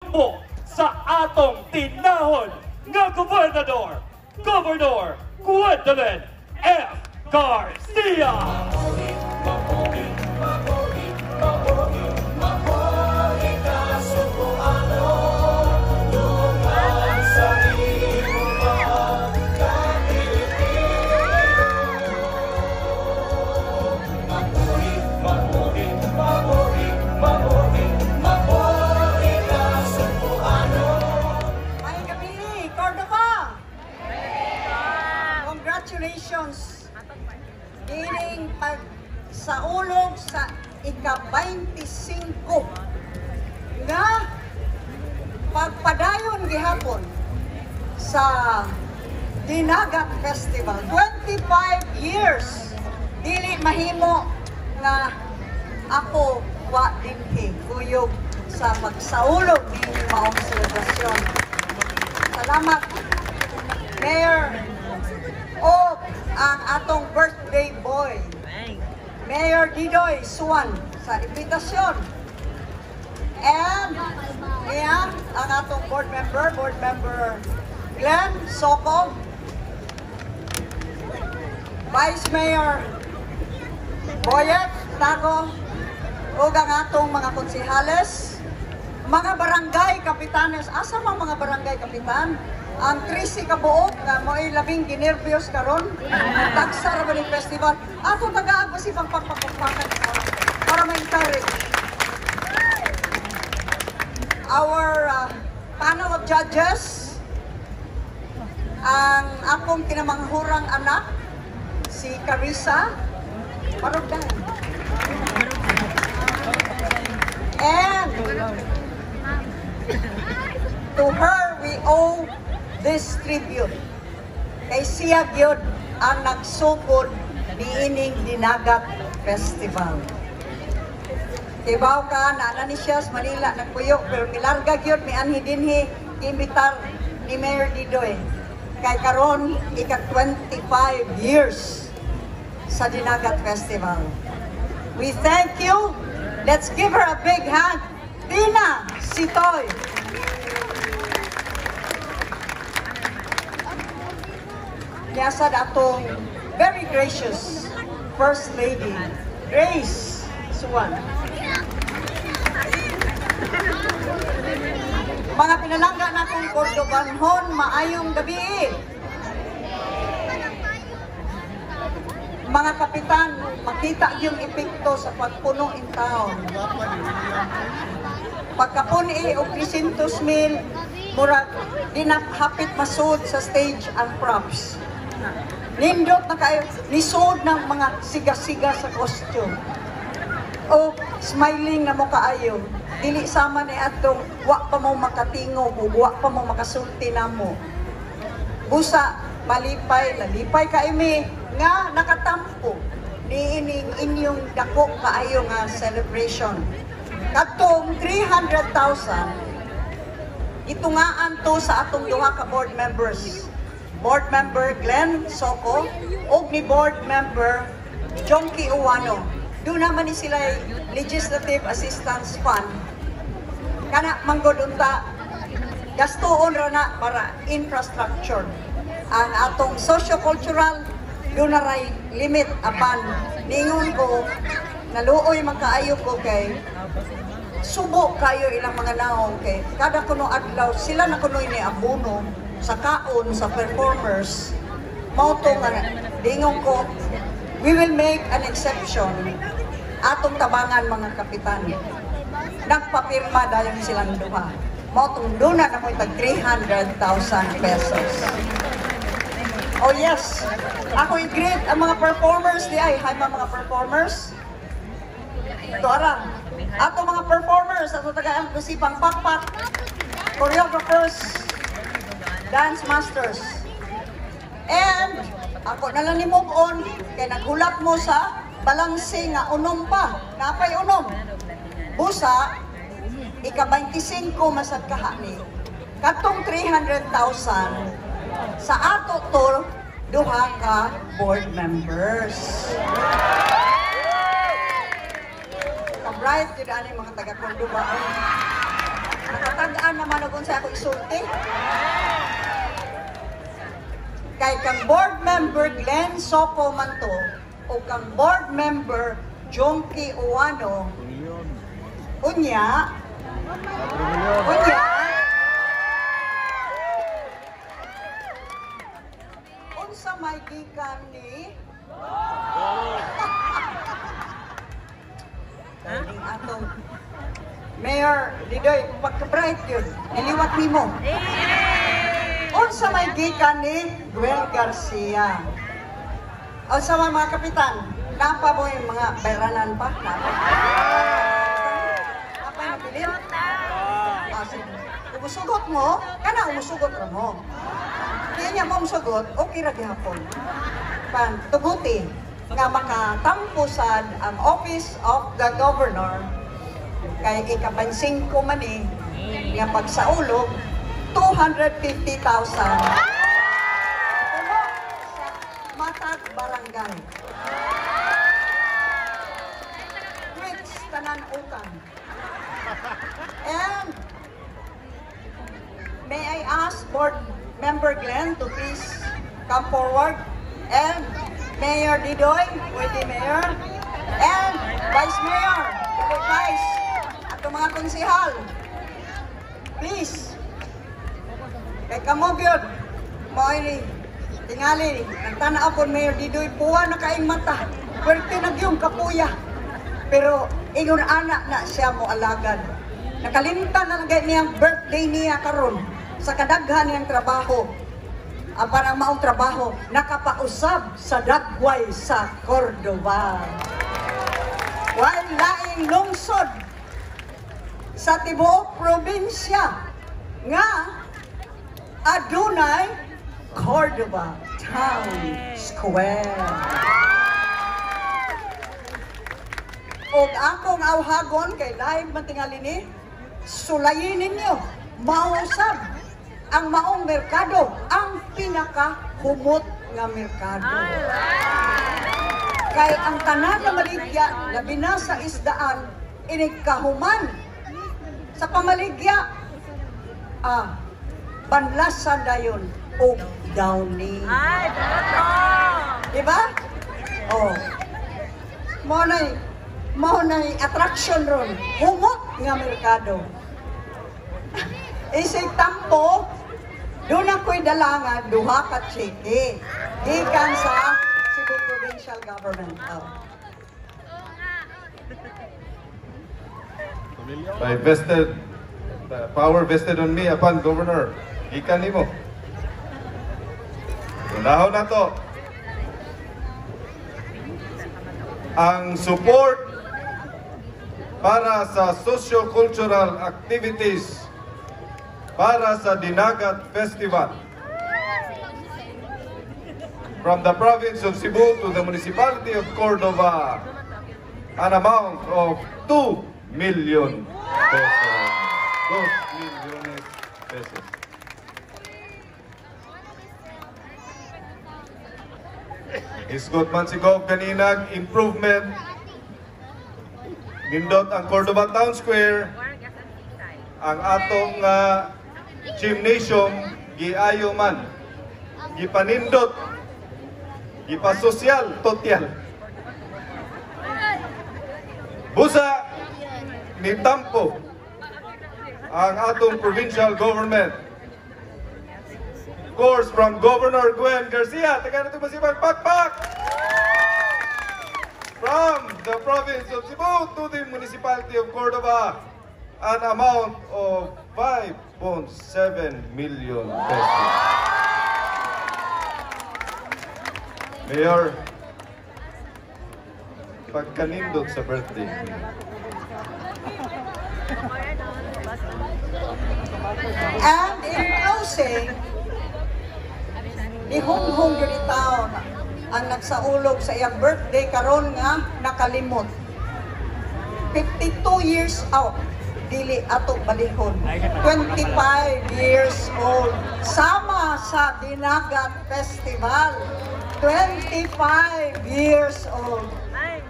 sugbo sa atong tinahon nga gobernador, Governor Gwendolyn F. Garcia. Congratulations! Ining pagsaulog sa ika-25 nga pagpadayon gihapon sa Dinagat Festival. 25 years! Dili mahimo nga ako wa dinhi kuyog sa pagsaulog ni maong selebrasyon. Salamat, Mayor, o ang atong birthday boy, Mayor Didoy Suwan, sa imbitasyon. And ayan, ang atong board member Glenn Soko, Vice Mayor Boyet Tago, o ang atong mga konsihales, mga barangay kapitanes. Asa mga barangay kapitan? Ang 13 kabuok na mo'y labing ginervyos karon, tagsara ba ni festival, ato tagaan ba si pagpagpapakan para ma-encourage. Our panel of judges, ang akong kinamanghurang anak, si Carissa Marugdan. And to her we owe this tribute. Kay siya gyud ang nagsugod niining Dinagat Festival. Tibaw ka na ni siya sa Manila nagpuyo, pero milarga gyud mi anhi dinhi imbitar ni Mayor Didoy. Kay karon ika-25 years sa Dinagat Festival. We thank you. Let's give her a big hand. Tina Sitoy. Yasa datong very gracious First Lady, Grace Suwan. Mga pinalangga na kong Cordobanhon, maayong gabi. Mga kapitan, makita yung epekto sa pagpuno in town. Pagkapuni o 300,000, murag dinahapit masud sa stage ang props. Nindot na kayo, nisod ng mga siga-siga sa costume. O smiling na mo kaayo. Dili sama ni atong wa pa mo makatingog o wa pa mo makasulti na mo. Busa, malipay, lalipay kaimi nga nakatampo ni ining inyong dako kaayo nga celebration. Katong 300,000, itungaan to sa atong duha ka board members. Board member Glenn Soko o ni board member Jonky Uwano. Doon naman ni sila Legislative Assistance Fund. Kana manggod unta gastoon ra na para infrastructure. Ang atong socio-cultural doon na ray limit apan ningon ko naluoy magkaayo ko kay subo kayo ilang mga naong kay kada kuno adlaw sila na kunoy ni abono sa kaon sa performers mauto nga dingong ko we will make an exception atong tabangan mga kapitan nagpapirma dayon silang duha mautong duna na mo tag 300,000 pesos. Oh yes, ako i-greet ang mga performers di ay hi mga performers ito ara ato mga performers ato tagaan ko si Pangpakpak choreographers, dance masters. And ako na lang ni move on kay naghulat mo sa balanse nga unom pa. Napay unom. Busa ika-25 masad kahani. Katong 300,000 sa ato to duha ka board members. Ka-bright yun ani mga taga-Cordoba. Nakatagaan na sa ako isulti. Kay kang board member Glenn Sopo man to, o kang board member Jonky Uwano, unya, unsa may gikan ni Daling atong Mayor Didoy, pagka-bright yun, niliwat ni mo. Unsa may gikan ni Gwen Garcia. Unsa may mga kapitan, napa mo yung mga bayranan pa? Napa yung nabilin? Umusugot mo, kana umusugot ra mo. Kaya niya mo umusugot, okay ra gihapon. Pan, tuguti nga makatampo sad ang Office of the Governor kay ikabansing ko man nga pagsaulog 250,000 puno sa Matag Barangay. Which tanan utang. And may I ask Board Member Glenn to please come forward, and Mayor Didoy, pwede Mayor, and Vice Mayor, pwede Vice, at mga konsihal, please. Kay kamobyod, mo'y tingali, nagtanaw po Mayor Didoy, puwa na kaing mata, pwerte na yung kapuya, pero ingon anak na siya mo alagad. Nakalimtan na lang niyang birthday niya karon sa kadaghan niyang trabaho. Ang parang maong trabaho, nakapausab sa dagway sa Cordova. While laing lungsod sa tibuok probinsya nga adunay Cordova Town Square. Og akong awhagon kay live man tingali ni, sulayin ninyo, mausab ang maong merkado, ang pinaka-humot nga merkado. Kay ang tanan na maligya, labi na sa isdaan, inigkahuman sa pamaligya, banlasan dayon o downy. Ay, diba? Oh. Mo na'y attraction ron, humot nga merkado. Isig tampo, doon ako'y dalangan, duha ka chiki. Gikan sa Cebu Provincial Government. By vested, power vested on me upon Governor, gikan nimo. Unahon na to. Ang support para sa socio-cultural activities para sa Dinagat Festival from the province of Cebu to the municipality of Cordova, an amount of 2 million pesos. 2 millones pesos. Isgot man si Gov kaninag improvement nindot ang Cordova Town Square, ang atong gymnasium giayo man, gipanindot, gipasosyal total. Busa ni tampo ang atong provincial government. Of course, from Governor Gwen Garcia, taga natin masibang pakpak! From the province of Cebu to the municipality of Cordova, an amount of 5.7 million pesos. Mayor, pagkanindot sa birthday. And in closing, ni Honghong Yuritaon ang nagsaulog sa iyang birthday karon nga nakalimot. 52 years out, dili ato balihon. 25 years old, sama sa Dinagat Festival. 25 years old.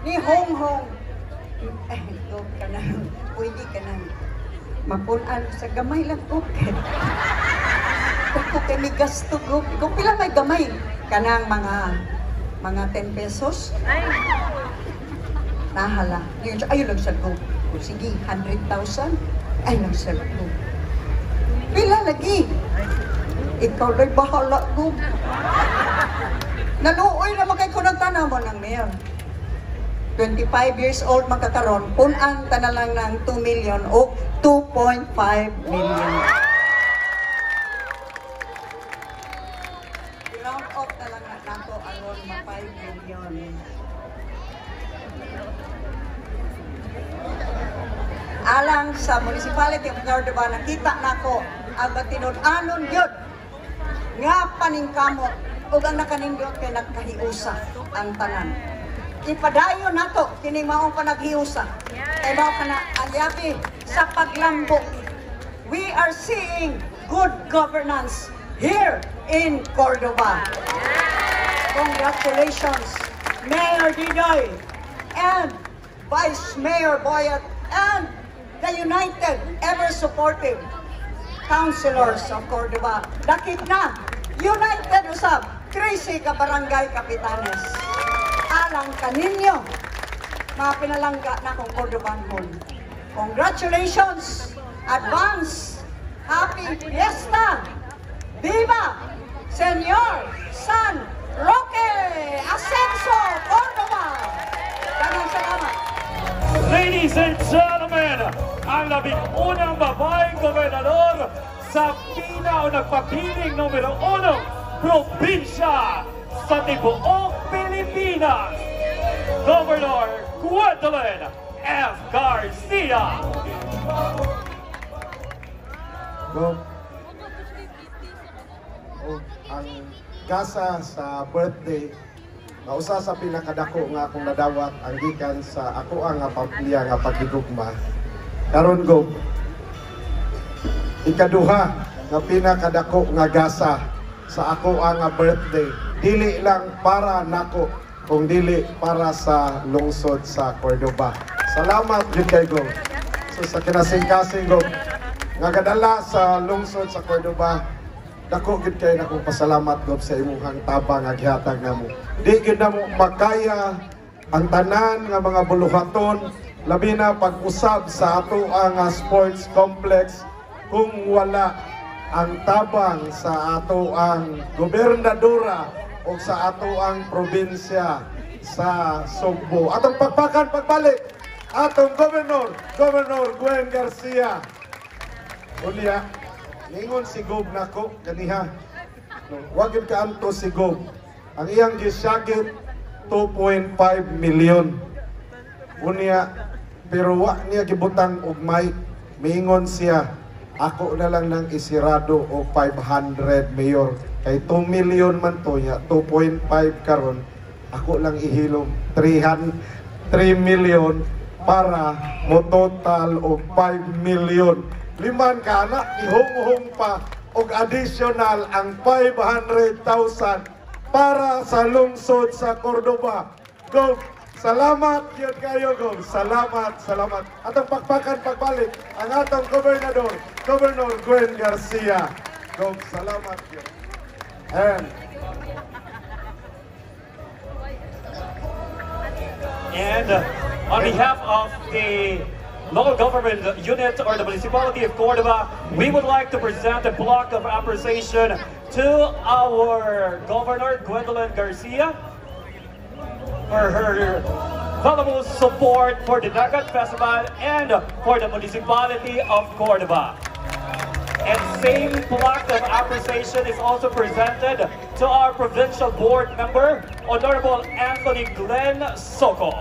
Ni Honghong, go ka na, pwede ka na. mapunan sa gamay lang okay. Ako kay may gasto ko. Kung pila may gamay, kanang mga 10 pesos. Nahala. Ayun lang sa go. Sige, 100,000. Ay lang sa go. Pila lagi. Ikaw lang bahala ko. Naluoy naman kay kunang tanaman ng mayor. 25 years old magkakaroon, punan ta na lang ng 2 million o 2.5 million. I-round off na lang nato aron ma 5 million. Alang sa municipality of Cordova, nakita nako ang batinud-anon yun nga paningkamot ug ang nakanindot kay nagkahiusa ang tanan. Ipadayon nato kining maong panaghiusa. Kay mao kana alyapi sa paglambo. We are seeing good governance here in Cordova. Congratulations, Mayor Dinoy and Vice Mayor Boyat and the united, ever supportive councilors of Cordova. Dakit na, united usab, 13 ka barangay kapitanes. Alang kaninyo, mga pinalangga na kong Cordobanhon. Congratulations! Advance! Happy Fiesta! Viva! Senyor San Roque Ascenso, Cordova! Daghang salamat! Ladies and gentlemen, ang 11 babaeng gobernador sa pina o nagpapiling numero 1 probinsya sa tibuok Pilipinas, Governor Gwendolyn F. Garcia. Ang gasa sa birthday, nausa sa pinakadako nga akong nadawat ang gikan sa ako ang pamilya nga paghigugma. Karon go, ikaduha nga pinakadako nga gasa sa ako ang birthday, dili lang para nako, kung dili para sa lungsod sa Cordova. Salamat gid kay go. So sa kinasing-kasing go nga gadala sa lungsod sa Cordova, dako gid kay nakong pasalamat go sa imuhang tabang nga gihatag namo. Di gid namo makaya ang tanan nga mga buluhaton, labi na pag-usab sa ato ang sports complex kung wala ang tabang sa ato ang gobernadora o sa ato ang probinsya sa Sugbo. Atong pagpakan pagbalik atong Governor Gwen Garcia. Unya, ningon si Gob nako kaniha. Wag gyud kaanto si Gob. Ang iyang gisyagit 2.5 million. Unya, pero wa niya gibutang og mic. Mingon siya, ako na lang nang isirado o 500 mayor. Kay 2 million man to niya, 2.5 karon. Ako lang ihilom 3 million para mo total og 5 million. Liman ka na, ihong-hong pa og additional ang 500,000 para sa lungsod sa Cordova. Go! Salamat yun kayo, go! Salamat! Atong pakpakan pagbalik ang atong Governor Gwen Garcia. Go! Salamat yun. And on behalf of the local government unit or the municipality of Cordova, we would like to present a block of appreciation to our Governor Gwendolyn Garcia for her valuable support for the Dagat Festival and for the municipality of Cordova. And same plaque of appreciation is also presented to our provincial board member, Honorable Anthony Glenn Soko.